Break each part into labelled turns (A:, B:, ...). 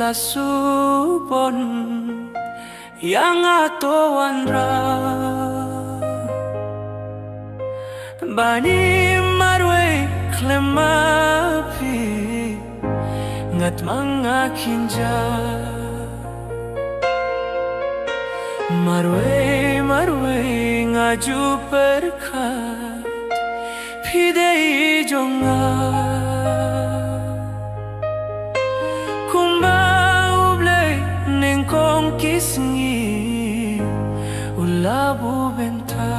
A: la subon yang atoan ra bani marwe klemapi ngat mga kinja marwe ngaju berkat pidei jonga kumba uble nengkong kisngi ulabu benta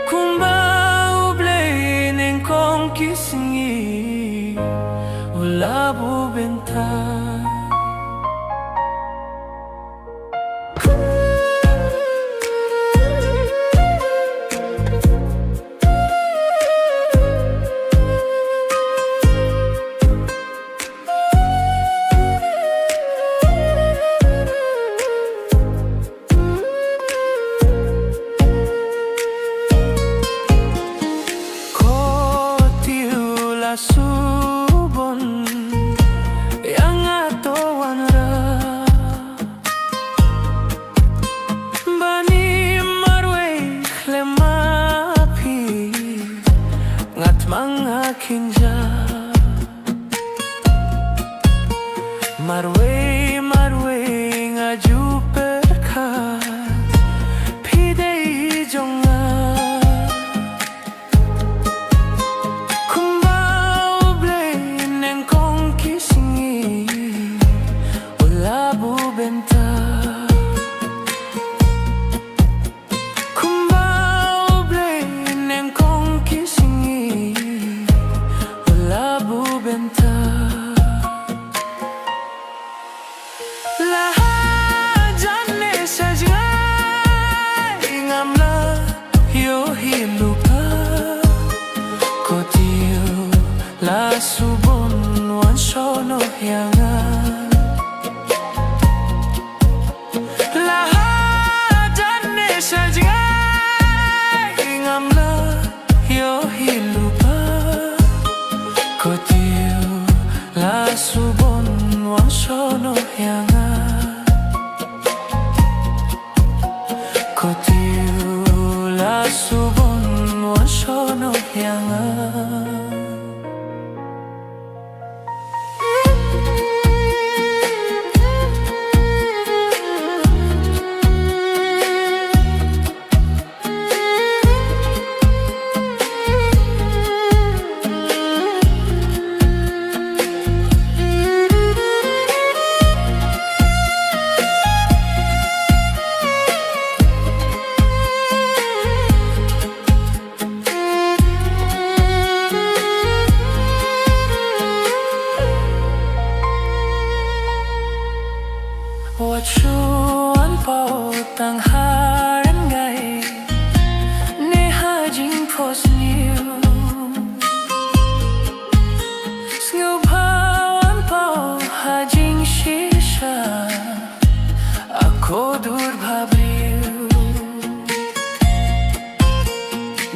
A: kumba uble nengkong kisngi ulabu benta subon yang atoan ra bani marwe klemapi ngat mga kinja marwe ngaju berkat pidei jonga la subon wan sono yangan la hajanne sajga ingamla yo hilupa kotiu la subon wan sono yangan kotiu la subon wan sono yangan Wachuan pau tang haran gai ne hajing pos niu sngeu pawan pau hajing shisha ako dur bhabriu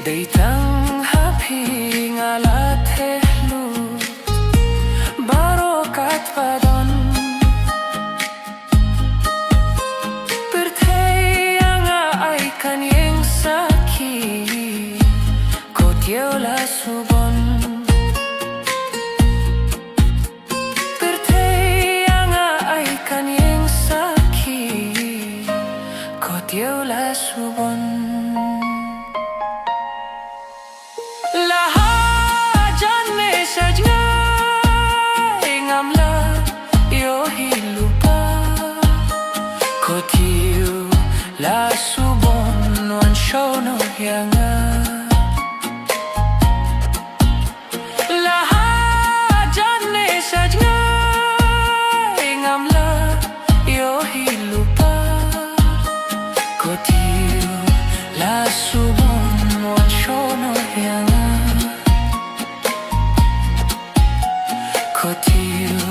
A: deitang hapi ngalat helu barokat padon kan yang sakit kau tiew la subon bertayang ai kan yang sakit kau tiew la subon la hajanne sajga ingamla yo hilupa kau tiew la subon wan sono yangan la hajanne sajga ingamla yo hilupa kotiu la subon wan sono yangan kotiu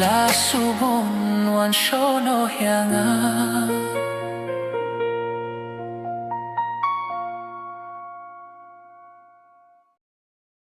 A: la subon wan sono yangan